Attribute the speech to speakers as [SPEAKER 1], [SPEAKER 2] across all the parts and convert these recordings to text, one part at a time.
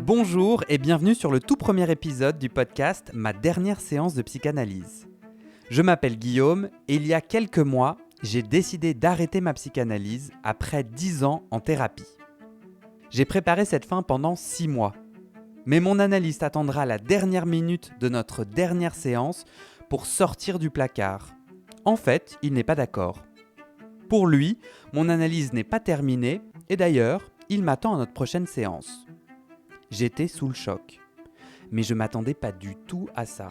[SPEAKER 1] Bonjour et bienvenue sur le tout premier épisode du podcast Ma dernière séance de psychanalyse. Je m'appelle Guillaume et il y a quelques mois, j'ai décidé d'arrêter ma psychanalyse après 10 ans en thérapie. J'ai préparé cette fin pendant 6 mois. Mais mon analyste attendra la dernière minute de notre dernière séance pour sortir du placard. En fait, il n'est pas d'accord. Pour lui, mon analyse n'est pas terminée et d'ailleurs, il m'attend à notre prochaine séance. J'étais sous le choc. Mais je m'attendais pas du tout à ça.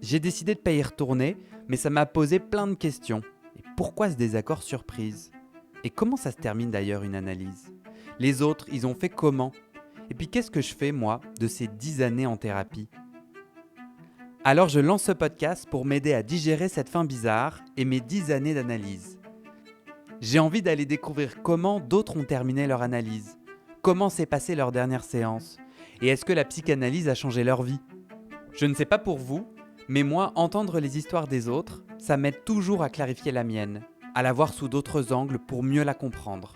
[SPEAKER 1] J'ai décidé de pas y retourner, mais ça m'a posé plein de questions. Et pourquoi ce désaccord surprise ? Et comment ça se termine d'ailleurs une analyse ? Les autres, ils ont fait comment ? Et puis qu'est-ce que je fais moi de ces 10 années en thérapie ? Alors je lance ce podcast pour m'aider à digérer cette fin bizarre et mes 10 années d'analyse. J'ai envie d'aller découvrir comment d'autres ont terminé leur analyse, comment s'est passée leur dernière séance, et est-ce que la psychanalyse a changé leur vie ? Je ne sais pas pour vous, mais moi, entendre les histoires des autres, ça m'aide toujours à clarifier la mienne, à la voir sous d'autres angles pour mieux la comprendre.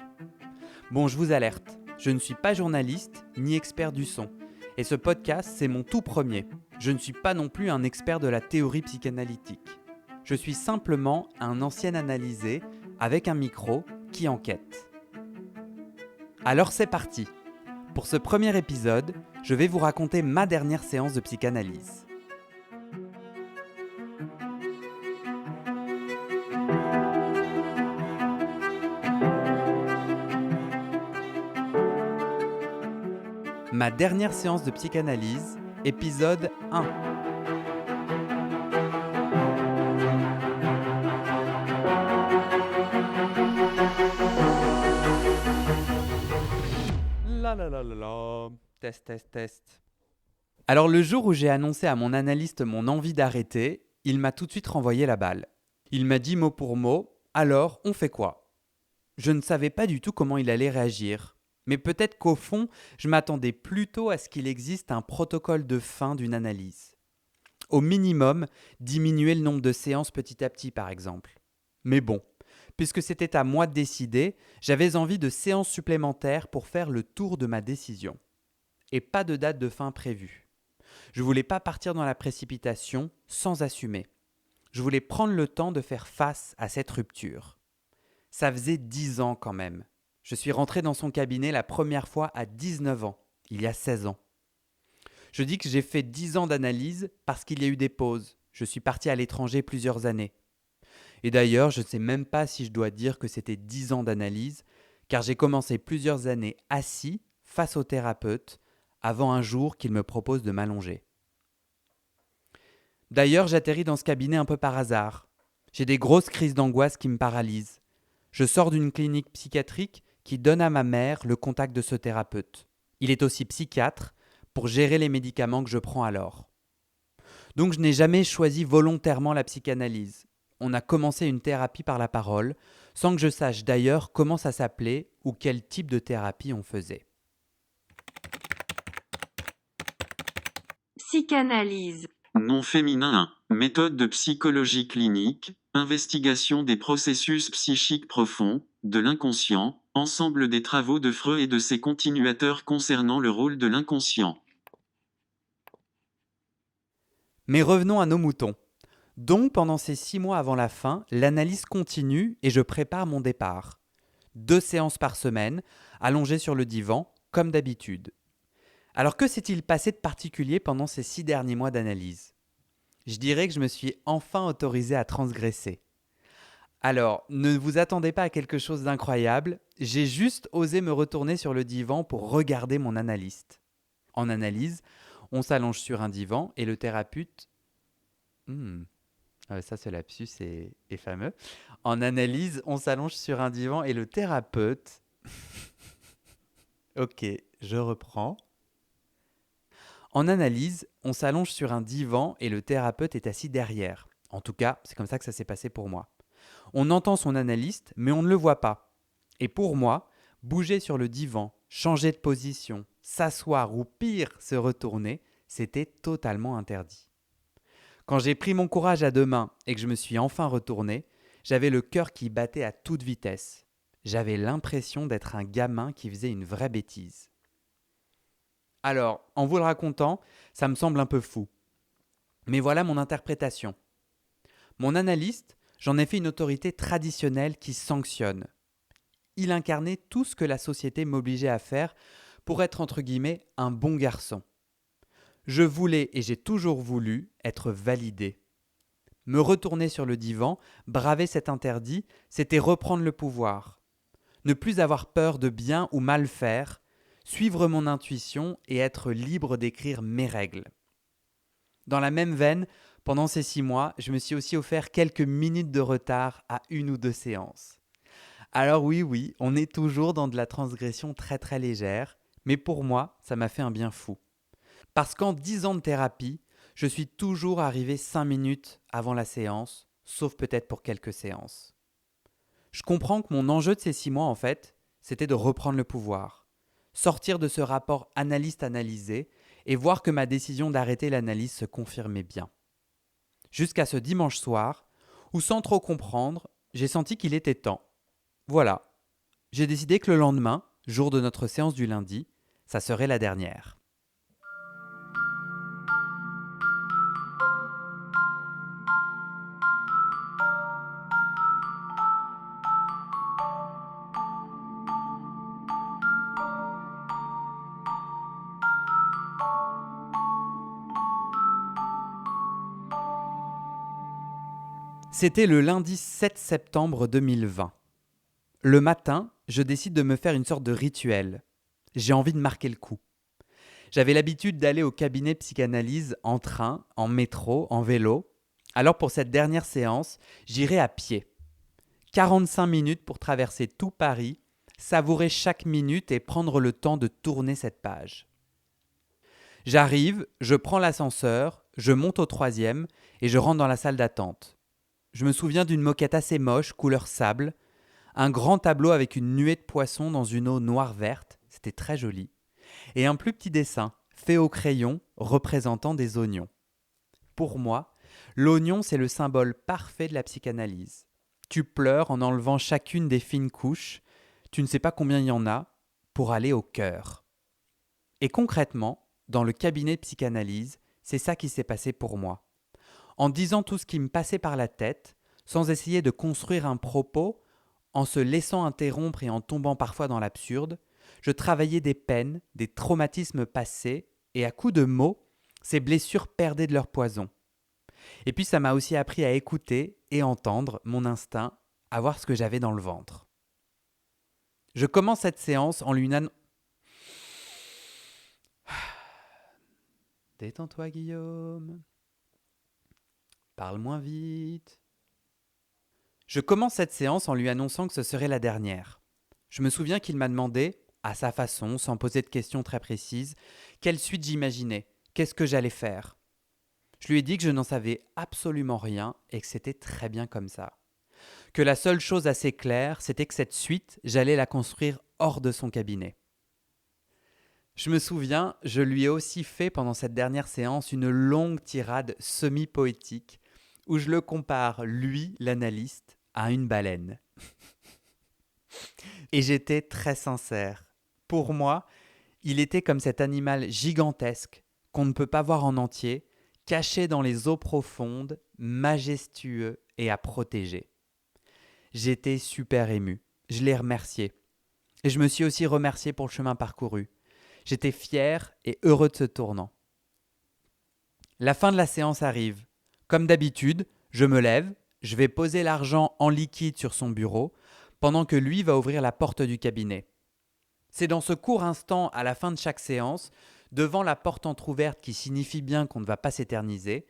[SPEAKER 1] Bon, je vous alerte, je ne suis pas journaliste ni expert du son, et ce podcast, c'est mon tout premier. Je ne suis pas non plus un expert de la théorie psychanalytique. Je suis simplement un ancien analysé avec un micro qui enquête. Alors c'est parti. Pour ce premier épisode, je vais vous raconter ma dernière séance de psychanalyse. Ma dernière séance de psychanalyse, épisode 1. Test. Alors le jour où j'ai annoncé à mon analyste mon envie d'arrêter, il m'a tout de suite renvoyé la balle. Il m'a dit mot pour mot, alors on fait quoi ? Je ne savais pas du tout comment il allait réagir. Mais peut-être qu'au fond, je m'attendais plutôt à ce qu'il existe un protocole de fin d'une analyse. Au minimum, diminuer le nombre de séances petit à petit par exemple. Mais bon, puisque c'était à moi de décider, j'avais envie de séances supplémentaires pour faire le tour de ma décision. Et pas de date de fin prévue. Je voulais pas partir dans la précipitation sans assumer. Je voulais prendre le temps de faire face à cette rupture. Ça faisait 10 ans quand même. Je suis rentré dans son cabinet la première fois à 19 ans, il y a 16 ans. Je dis que j'ai fait 10 ans d'analyse parce qu'il y a eu des pauses. Je suis parti à l'étranger plusieurs années. Et d'ailleurs, je ne sais même pas si je dois dire que c'était 10 ans d'analyse, car j'ai commencé plusieurs années assis face au thérapeute avant un jour qu'il me propose de m'allonger. D'ailleurs, j'atterris dans ce cabinet un peu par hasard. J'ai des grosses crises d'angoisse qui me paralysent. Je sors d'une clinique psychiatrique qui donne à ma mère le contact de ce thérapeute. Il est aussi psychiatre pour gérer les médicaments que je prends alors. Donc je n'ai jamais choisi volontairement la psychanalyse. On a commencé une thérapie par la parole, sans que je sache d'ailleurs comment ça s'appelait ou quel type de thérapie on faisait.
[SPEAKER 2] Psychanalyse.
[SPEAKER 3] Nom féminin 1. Méthode de psychologie clinique, investigation des processus psychiques profonds, de l'inconscient, ensemble des travaux de Freud et de ses continuateurs concernant le rôle de l'inconscient.
[SPEAKER 1] Mais revenons à nos moutons. Donc pendant ces 6 mois avant la fin, l'analyse continue et je prépare mon départ. 2 séances par semaine, allongé sur le divan, comme d'habitude. Alors que s'est-il passé de particulier pendant ces 6 derniers mois d'analyse ? Je dirais que je me suis enfin autorisé à transgresser. Alors, ne vous attendez pas à quelque chose d'incroyable, j'ai juste osé me retourner sur le divan pour regarder mon analyste. En analyse, on s'allonge sur un divan et le thérapeute... ça ce lapsus est fameux. En analyse, on s'allonge sur un divan et le thérapeute... Ok, je reprends. En analyse, on s'allonge sur un divan et le thérapeute est assis derrière. En tout cas, c'est comme ça que ça s'est passé pour moi. On entend son analyste, mais on ne le voit pas. Et pour moi, bouger sur le divan, changer de position, s'asseoir ou pire, se retourner, c'était totalement interdit. Quand j'ai pris mon courage à 2 mains et que je me suis enfin retourné, j'avais le cœur qui battait à toute vitesse. J'avais l'impression d'être un gamin qui faisait une vraie bêtise. Alors, en vous le racontant, ça me semble un peu fou. Mais voilà mon interprétation. Mon analyste, j'en ai fait une autorité traditionnelle qui sanctionne. Il incarnait tout ce que la société m'obligeait à faire pour être entre guillemets un bon garçon. Je voulais et j'ai toujours voulu être validé. Me retourner sur le divan, braver cet interdit, c'était reprendre le pouvoir. Ne plus avoir peur de bien ou mal faire, suivre mon intuition et être libre d'écrire mes règles. Dans la même veine, pendant ces 6 mois, je me suis aussi offert quelques minutes de retard à une ou deux séances. Alors oui, on est toujours dans de la transgression très très légère, mais pour moi, ça m'a fait un bien fou. Parce qu'en 10 ans de thérapie, je suis toujours arrivé 5 minutes avant la séance, sauf peut-être pour quelques séances. Je comprends que mon enjeu de ces 6 mois, en fait, c'était de reprendre le pouvoir. Sortir de ce rapport analyste-analysé et voir que ma décision d'arrêter l'analyse se confirmait bien. Jusqu'à ce dimanche soir, où sans trop comprendre, j'ai senti qu'il était temps. Voilà, j'ai décidé que le lendemain, jour de notre séance du lundi, ça serait la dernière. C'était le lundi 7 septembre 2020. Le matin, je décide de me faire une sorte de rituel. J'ai envie de marquer le coup. J'avais l'habitude d'aller au cabinet psychanalyse en train, en métro, en vélo. Alors pour cette dernière séance, j'irai à pied. 45 minutes pour traverser tout Paris, savourer chaque minute et prendre le temps de tourner cette page. J'arrive, je prends l'ascenseur, je monte au 3e et je rentre dans la salle d'attente. Je me souviens d'une moquette assez moche, couleur sable, un grand tableau avec une nuée de poissons dans une eau noire-verte, c'était très joli, et un plus petit dessin, fait au crayon, représentant des oignons. Pour moi, l'oignon, c'est le symbole parfait de la psychanalyse. Tu pleures en enlevant chacune des fines couches, tu ne sais pas combien il y en a, pour aller au cœur. Et concrètement, dans le cabinet de psychanalyse, c'est ça qui s'est passé pour moi. En disant tout ce qui me passait par la tête, sans essayer de construire un propos, en se laissant interrompre et en tombant parfois dans l'absurde, je travaillais des peines, des traumatismes passés, et à coups de mots, ces blessures perdaient de leur poison. Et puis ça m'a aussi appris à écouter et entendre mon instinct, à voir ce que j'avais dans le ventre. Je commence cette séance en lui annonçant... Détends-toi Guillaume. Parle moins vite. Je commence cette séance en lui annonçant que ce serait la dernière. Je me souviens qu'il m'a demandé, à sa façon, sans poser de questions très précises, quelle suite j'imaginais, qu'est-ce que j'allais faire. Je lui ai dit que je n'en savais absolument rien et que c'était très bien comme ça. Que la seule chose assez claire, c'était que cette suite, j'allais la construire hors de son cabinet. Je me souviens, je lui ai aussi fait pendant cette dernière séance une longue tirade semi-poétique où je le compare, lui, l'analyste, à une baleine. Et j'étais très sincère. Pour moi, il était comme cet animal gigantesque qu'on ne peut pas voir en entier, caché dans les eaux profondes, majestueux et à protéger. J'étais super ému. Je l'ai remercié. Et je me suis aussi remercié pour le chemin parcouru. J'étais fier et heureux de ce tournant. La fin de la séance arrive. Comme d'habitude, je me lève, je vais poser l'argent en liquide sur son bureau, pendant que lui va ouvrir la porte du cabinet. C'est dans ce court instant, à la fin de chaque séance, devant la porte entr'ouverte qui signifie bien qu'on ne va pas s'éterniser,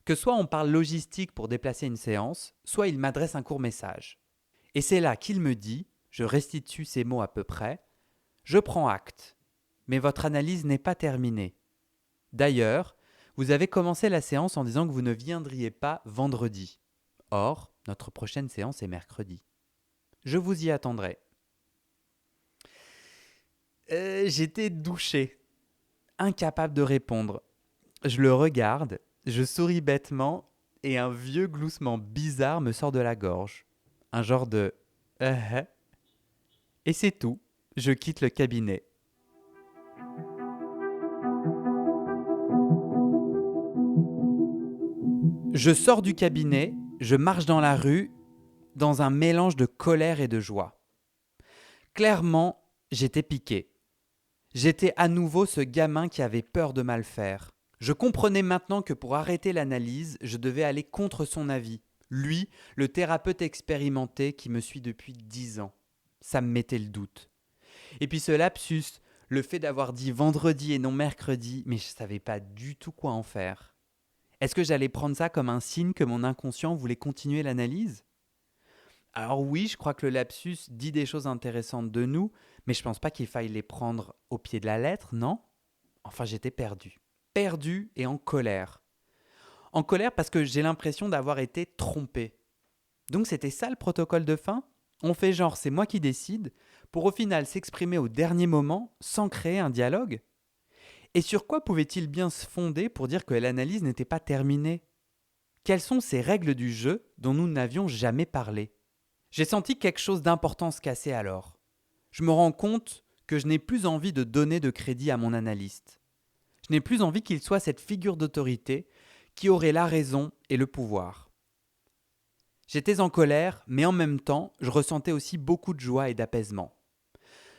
[SPEAKER 1] que soit on parle logistique pour déplacer une séance, soit il m'adresse un court message. Et c'est là qu'il me dit, je restitue ces mots à peu près, « Je prends acte, mais votre analyse n'est pas terminée. D'ailleurs, vous avez commencé la séance en disant que vous ne viendriez pas vendredi. Or, notre prochaine séance est mercredi. Je vous y attendrai. » J'étais douché, incapable de répondre. Je le regarde, je souris bêtement et un vieux gloussement bizarre me sort de la gorge. Un genre de Et c'est tout, je quitte le cabinet. Je sors du cabinet, je marche dans la rue, dans un mélange de colère et de joie. Clairement, j'étais piqué. J'étais à nouveau ce gamin qui avait peur de mal faire. Je comprenais maintenant que pour arrêter l'analyse, je devais aller contre son avis. Lui, le thérapeute expérimenté qui me suit depuis 10 ans. Ça me mettait le doute. Et puis ce lapsus, le fait d'avoir dit vendredi et non mercredi, mais je ne savais pas du tout quoi en faire. Est-ce que j'allais prendre ça comme un signe que mon inconscient voulait continuer l'analyse ? Alors oui, je crois que le lapsus dit des choses intéressantes de nous, mais je pense pas qu'il faille les prendre au pied de la lettre, non ? Enfin, j'étais perdu. Perdu et en colère. En colère parce que j'ai l'impression d'avoir été trompé. Donc c'était ça le protocole de fin ? On fait genre c'est moi qui décide, pour au final s'exprimer au dernier moment sans créer un dialogue ? Et sur quoi pouvait-il bien se fonder pour dire que l'analyse n'était pas terminée ? Quelles sont ces règles du jeu dont nous n'avions jamais parlé ? J'ai senti quelque chose d'important se casser alors. Je me rends compte que je n'ai plus envie de donner de crédit à mon analyste. Je n'ai plus envie qu'il soit cette figure d'autorité qui aurait la raison et le pouvoir. J'étais en colère, mais en même temps, je ressentais aussi beaucoup de joie et d'apaisement.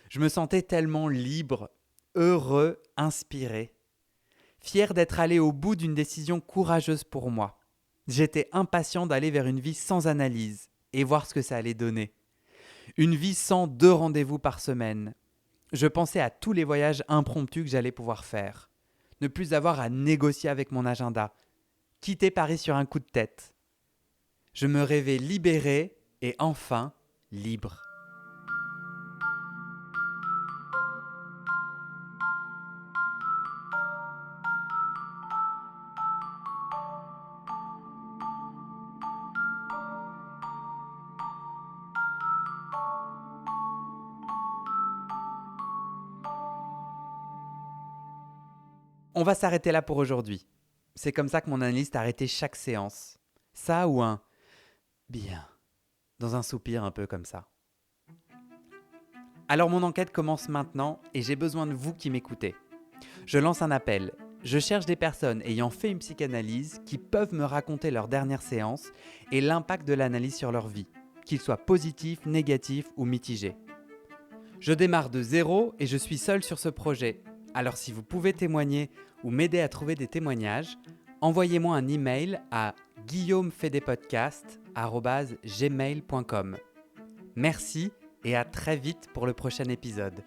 [SPEAKER 1] Je me sentais tellement libre, heureux, inspiré, fier d'être allé au bout d'une décision courageuse pour moi. J'étais impatient d'aller vers une vie sans analyse et voir ce que ça allait donner. Une vie sans 2 rendez-vous par semaine. Je pensais à tous les voyages impromptus que j'allais pouvoir faire. Ne plus avoir à négocier avec mon agenda. Quitter Paris sur un coup de tête. Je me rêvais libéré et enfin libre. On va s'arrêter là pour aujourd'hui. C'est comme ça que mon analyste a arrêté chaque séance. Ça ou un « bien » dans un soupir un peu comme ça. Alors mon enquête commence maintenant et j'ai besoin de vous qui m'écoutez. Je lance un appel. Je cherche des personnes ayant fait une psychanalyse qui peuvent me raconter leur dernière séance et l'impact de l'analyse sur leur vie, qu'il soit positif, négatif ou mitigé. Je démarre de zéro et je suis seul sur ce projet. Alors si vous pouvez témoigner ou m'aider à trouver des témoignages, envoyez-moi un email à guillaumefaidespodcasts@gmail.com. Merci et à très vite pour le prochain épisode.